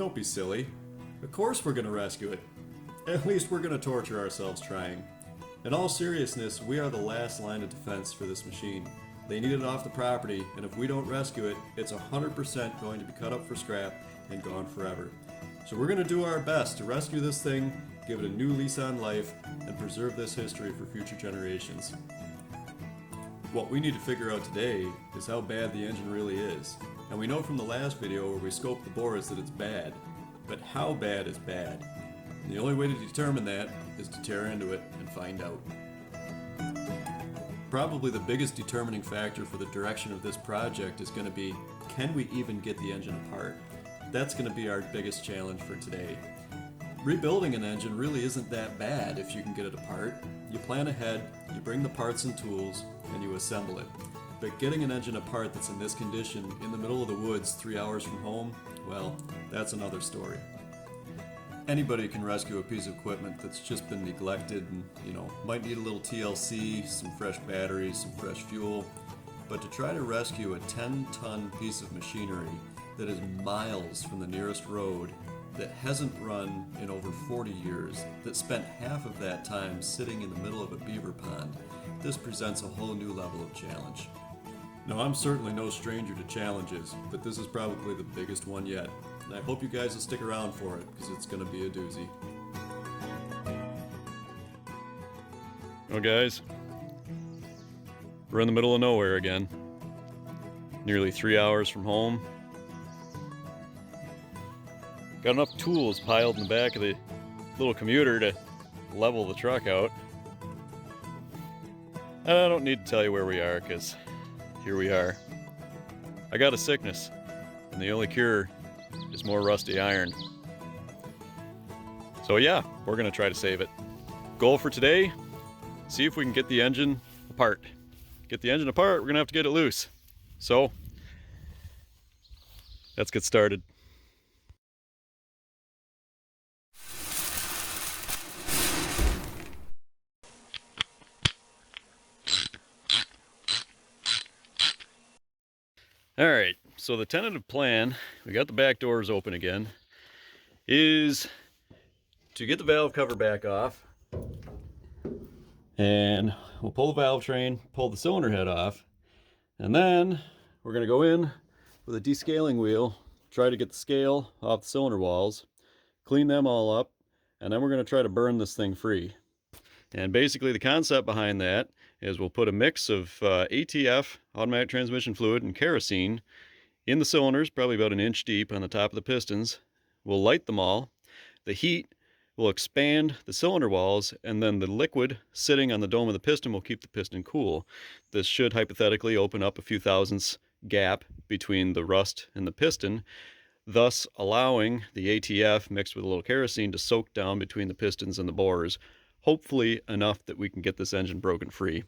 Don't be silly. Of course we're gonna rescue it. At least we're gonna torture ourselves trying. In all seriousness, we are the last line of defense for this machine. They need it off the property, and if we don't rescue it, it's 100% going to be cut up for scrap and gone forever. So we're gonna do our best to rescue this thing, give it a new lease on life, and preserve this history for future generations. What we need to figure out today is how bad the engine really is. And we know from the last video where we scoped the bores that it's bad. But how bad is bad? And the only way to determine that is to tear into it and find out. Probably the biggest determining factor for the direction of this project is going to be, can we even get the engine apart? That's going to be our biggest challenge for today. Rebuilding an engine really isn't that bad if you can get it apart. You plan ahead, you bring the parts and tools, and you assemble it. But getting an engine apart that's in this condition in the middle of the woods 3 hours from home, well, that's another story. Anybody can rescue a piece of equipment that's just been neglected and, might need a little TLC, some fresh batteries, some fresh fuel. But to try to rescue a 10-ton piece of machinery that is miles from the nearest road, that hasn't run in over 40 years, that spent half of that time sitting in the middle of a beaver pond, this presents a whole new level of challenge. Now, I'm certainly no stranger to challenges, but this is probably the biggest one yet. And I hope you guys will stick around for it, because it's going to be a doozy. Well, guys, we're in the middle of nowhere again. Nearly 3 hours from home. Got enough tools piled in the back of the little commuter to level the truck out. And I don't need to tell you where we are, because here we are. I got a sickness, and the only cure is more rusty iron. So yeah, we're gonna try to save it. Goal for today, see if we can get the engine apart. Get the engine apart, we're gonna have to get it loose. So, let's get started. Alright, so the tentative plan, we got the back doors open again, is to get the valve cover back off, and we'll pull the valve train, pull the cylinder head off, and then we're going to go in with a descaling wheel, try to get the scale off the cylinder walls, clean them all up, and then we're going to try to burn this thing free. And basically the concept behind that is we'll put a mix of ATF, automatic transmission fluid, and kerosene in the cylinders, probably about 1 inch deep on the top of the pistons. We'll light them all. The heat will expand the cylinder walls, and then the liquid sitting on the dome of the piston will keep the piston cool. This should hypothetically open up a few thousandths gap between the rust and the piston, thus allowing the ATF mixed with a little kerosene to soak down between the pistons and the bores, hopefully enough that we can get this engine broken free.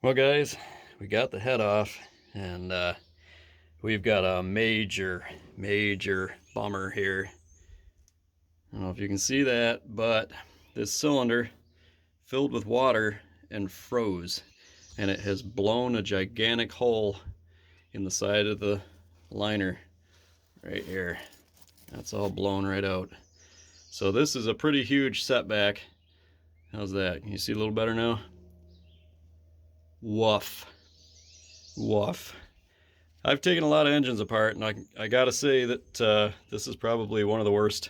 Well, guys, we got the head off, and we've got a major bummer here. I don't know if you can see that, but this cylinder filled with water and froze, and it has blown a gigantic hole in the side of the liner right here. That's all blown right out. So this is a pretty huge setback. How's that? Can you see a little better now? Woof. Woof. I've taken a lot of engines apart, and I gotta say that this is probably one of the worst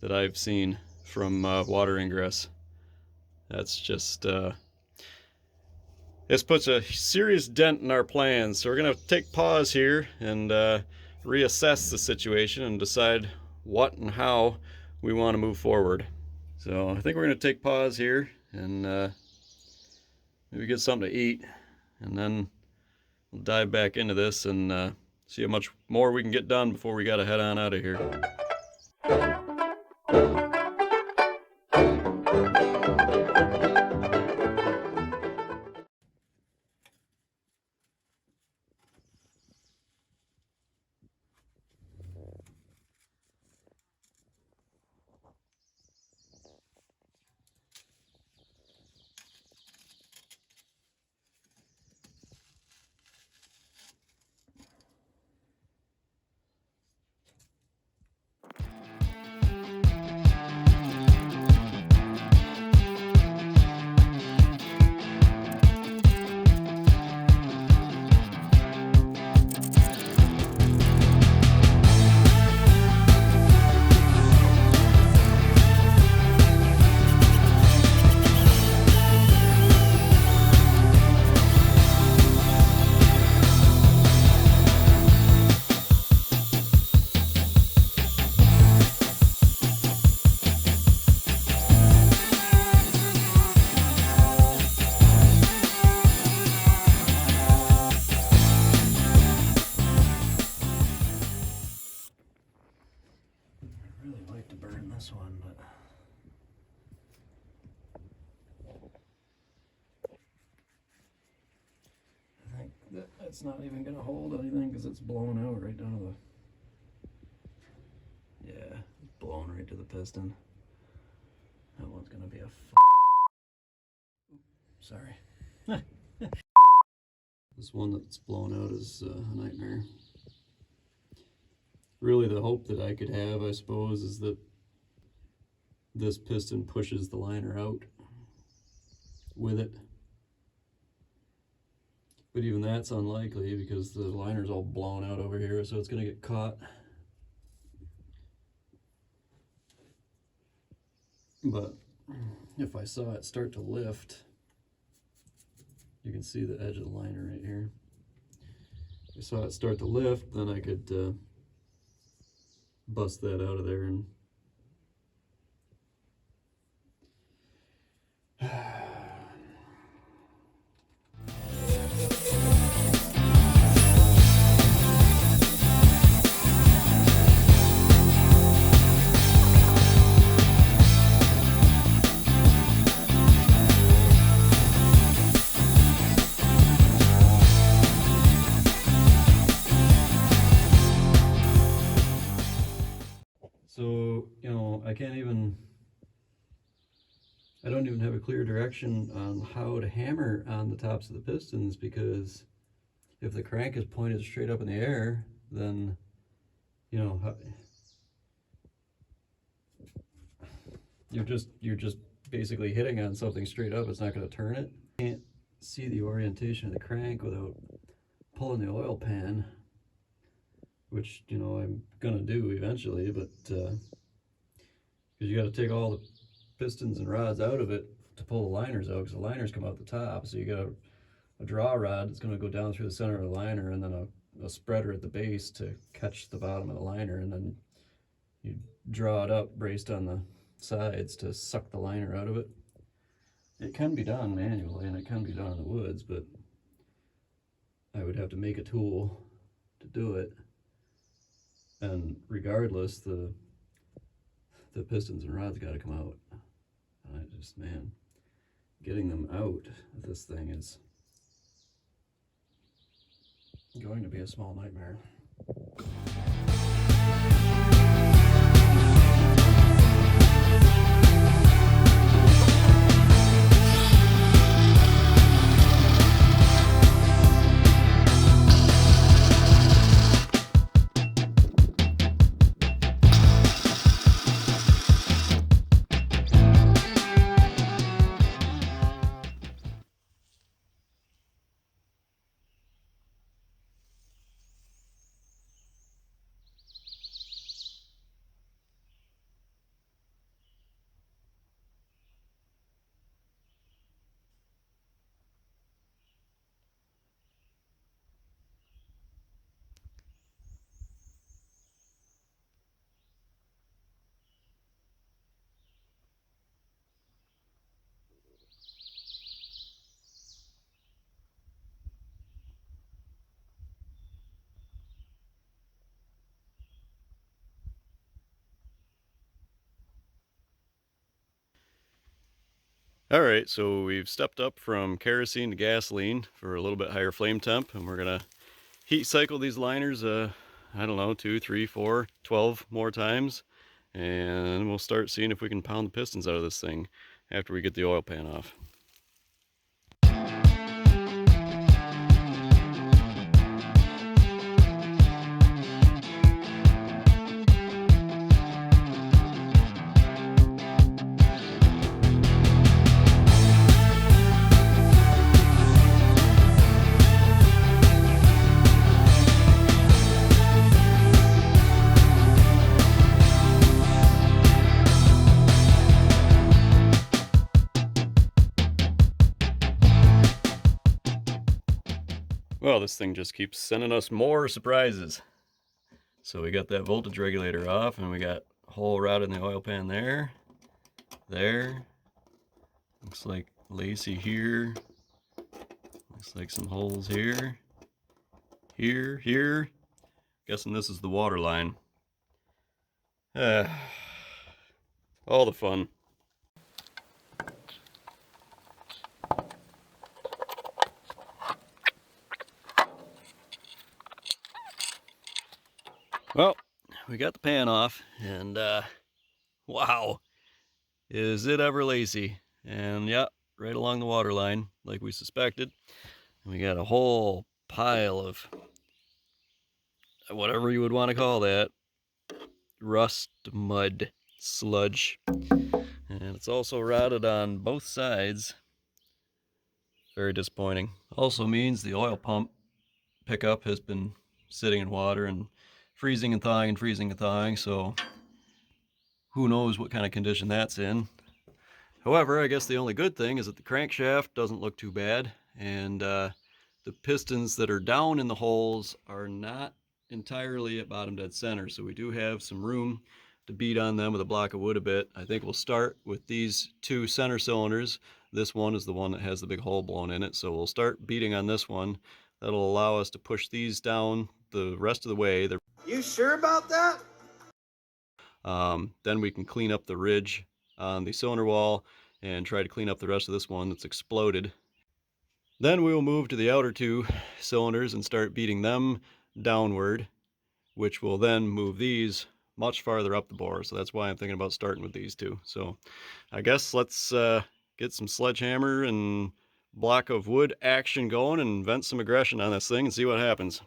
that I've seen from water ingress. That's just, this puts a serious dent in our plans. So we're gonna take pause here and reassess the situation and decide what and how we want to move forward. So I think we're gonna take pause here and maybe get something to eat, and then we'll dive back into this and see how much more we can get done before we gotta head on out of here. This one, but I think that's not even going to hold anything because it's blown out right down to the, yeah, it's blown right to the piston. That one's going to be a sorry. This one that's blown out is a nightmare. Really the hope that I could have, I suppose, is that this piston pushes the liner out with it. But even that's unlikely because the liner's all blown out over here, so it's going to get caught. But if I saw it start to lift, you can see the edge of the liner right here. If I saw it start to lift, then I could bust that out of there and so, you know, I don't even have a clear direction on how to hammer on the tops of the pistons, because if the crank is pointed straight up in the air, then, you know, you're just basically hitting on something straight up. It's not going to turn it. You can't see the orientation of the crank without pulling the oil pan, which, you know, I'm gonna do eventually, but because you got to take all the pistons and rods out of it to pull the liners out, because the liners come out the top. So you got a draw rod that's going to go down through the center of the liner, and then a spreader at the base to catch the bottom of the liner, and then you draw it up braced on the sides to suck the liner out of it. It can be done manually, and it can be done in the woods, but I would have to make a tool to do it. And regardless, the pistons and rods got to come out. I just, man, getting them out of this thing is going to be a small nightmare. All right, so we've stepped up from kerosene to gasoline for a little bit higher flame temp, and we're gonna heat cycle these liners, I don't know, 2, 3, 4, 12 more times, and we'll start seeing if we can pound the pistons out of this thing after we get the oil pan off. Well, this thing just keeps sending us more surprises. So we got that voltage regulator off, and we got a hole right in the oil pan there. There. Looks like lacy here. Looks like some holes here. Here. Guessing this is the water line. All the fun. Well, we got the pan off, and wow, is it ever lacy. And yeah, right along the water line, like we suspected. And we got a whole pile of whatever you would want to call that, rust, mud, sludge. And it's also rotted on both sides. Very disappointing. Also means the oil pump pickup has been sitting in water and freezing and thawing, so who knows what kind of condition that's in. However, I guess the only good thing is that the crankshaft doesn't look too bad, and the pistons that are down in the holes are not entirely at bottom dead center, so we do have some room to beat on them with a block of wood a bit. I think we'll start with these two center cylinders. This one is the one that has the big hole blown in it, so we'll start beating on this one. That'll allow us to push these down the rest of the way. You sure about that? Then we can clean up the ridge on the cylinder wall and try to clean up the rest of this one that's exploded. Then we will move to the outer two cylinders and start beating them downward, which will then move these much farther up the bore. So that's why I'm thinking about starting with these two. So I guess let's get some sledgehammer and block of wood action going and vent some aggression on this thing and see what happens.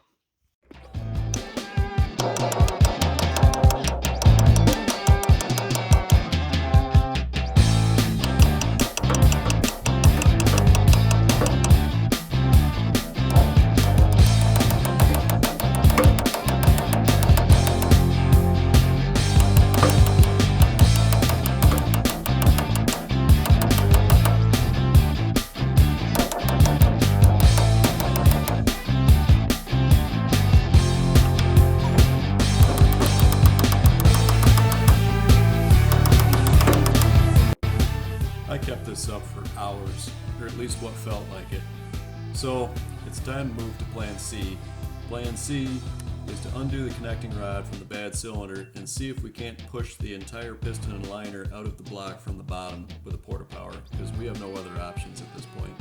Up for hours, or at least what felt like it. So it's time to move to plan C. Plan C is to undo the connecting rod from the bad cylinder and see if we can't push the entire piston and liner out of the block from the bottom with a porta power, because we have no other options at this point.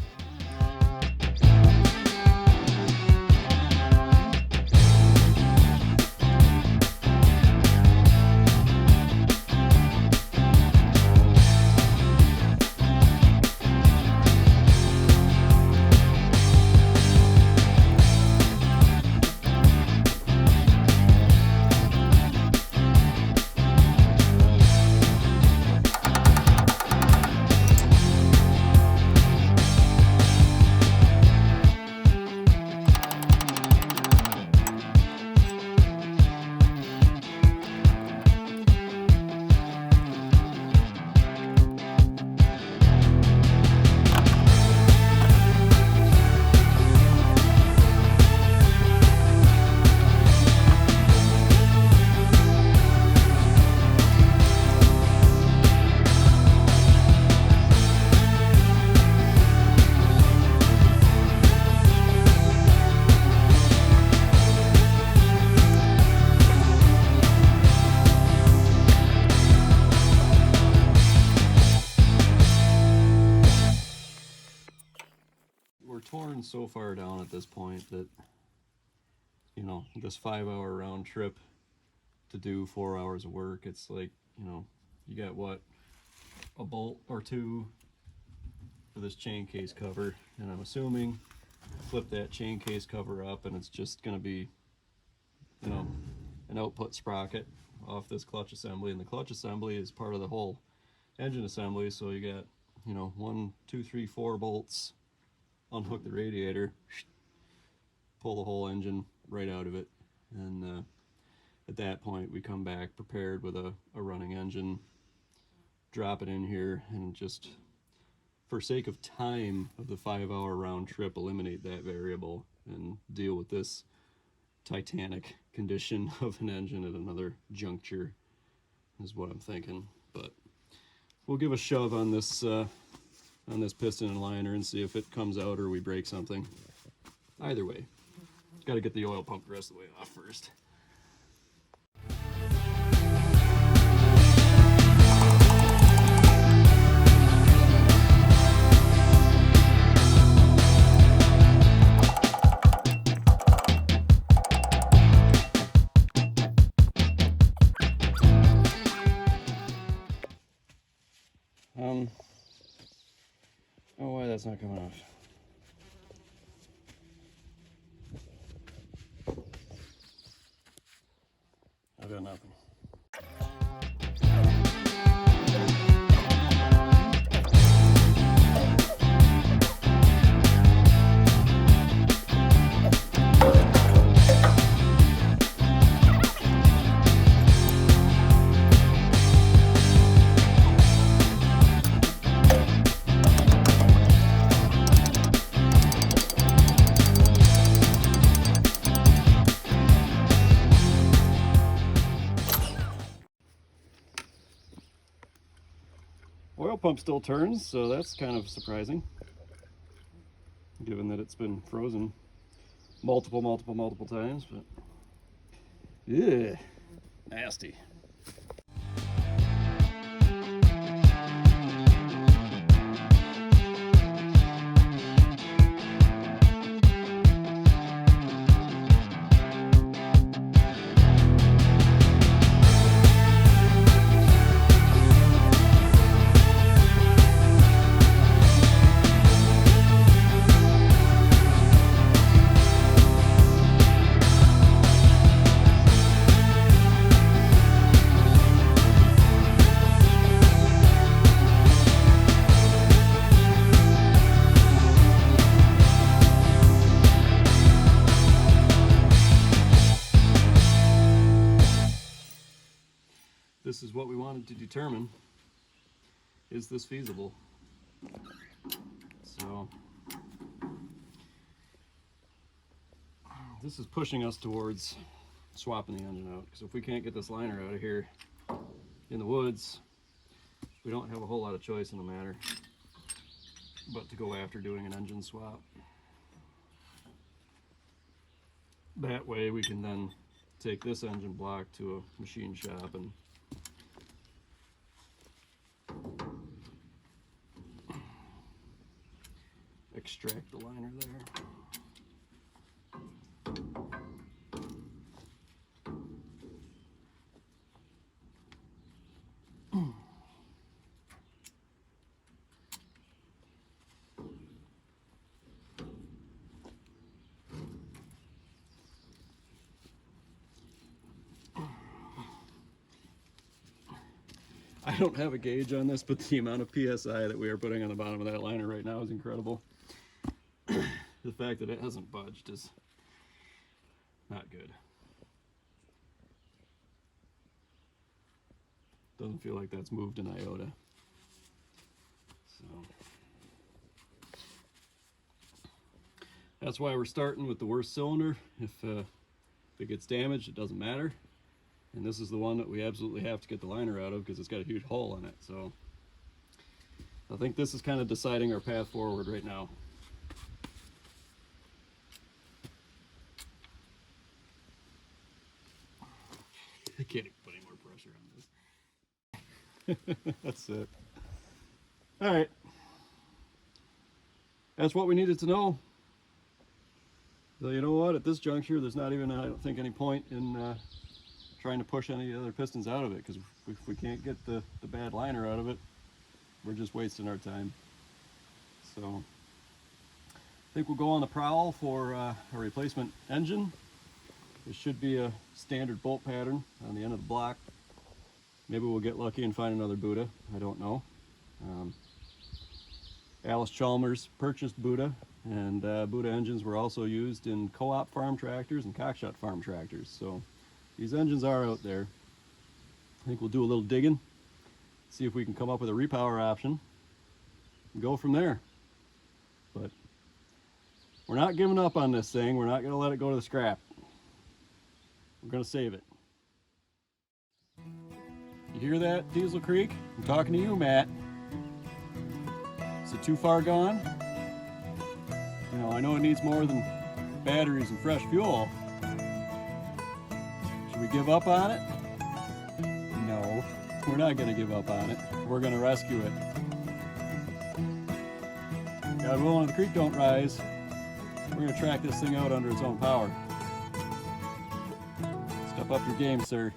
so far down at this point that, you know, this 5-hour round trip to do 4 hours of work, it's like, you know, you got what, a bolt or two for this chain case cover, and I'm assuming flip that chain case cover up and it's just going to be, you know, an output sprocket off this clutch assembly, and the clutch assembly is part of the whole engine assembly. So you got, you know, 1, 2, 3, 4 bolts, unhook the radiator, pull the whole engine right out of it, and at that point we come back prepared with a running engine, drop it in here, and just for sake of time of the 5-hour round trip, eliminate that variable and deal with this titanic condition of an engine at another juncture is what I'm thinking. But we'll give a shove on this piston and liner and see if it comes out or we break something. Either way, got to get the oil pump the rest of the way off first. Oh, why that's not coming off. I've got nothing. Oil pump still turns, so that's kind of surprising, given that it's been frozen multiple times, but yeah, nasty. This is what we wanted to determine. Is this feasible? So this is pushing us towards swapping the engine out, because if we can't get this liner out of here in the woods, we don't have a whole lot of choice in the matter but to go after doing an engine swap. That way we can then take this engine block to a machine shop and extract the liner there. I don't have a gauge on this, but the amount of PSI that we are putting on the bottom of that liner right now is incredible. The fact that it hasn't budged is not good. Doesn't feel like that's moved an iota. So that's why we're starting with the worst cylinder. If it gets damaged, it doesn't matter. And this is the one that we absolutely have to get the liner out of because it's got a huge hole in it. So I think this is kind of deciding our path forward right now. I can't even put any more pressure on this. That's it. All right. That's what we needed to know. So you know what, at this juncture there's not even, I don't think, any point in trying to push any other pistons out of it, because if we can't get the bad liner out of it, we're just wasting our time. So I think we'll go on the prowl for a replacement engine. It should be a standard bolt pattern on the end of the block. Maybe we'll get lucky and find another Buddha, I don't know. Alice Chalmers purchased Buddha, and Buddha engines were also used in co-op farm tractors and cockshot farm tractors. So these engines are out there. I think we'll do a little digging, see if we can come up with a repower option, and go from there. But we're not giving up on this thing. We're not going to let it go to the scrap. We're going to save it. You hear that, Diesel Creek? I'm talking to you, Matt. Is it too far gone? You know, I know it needs more than batteries and fresh fuel. Should we give up on it? No, we're not going to give up on it. We're going to rescue it. God willing, if the creek don't rise, we're going to track this thing out under its own power. Step up your game, sir.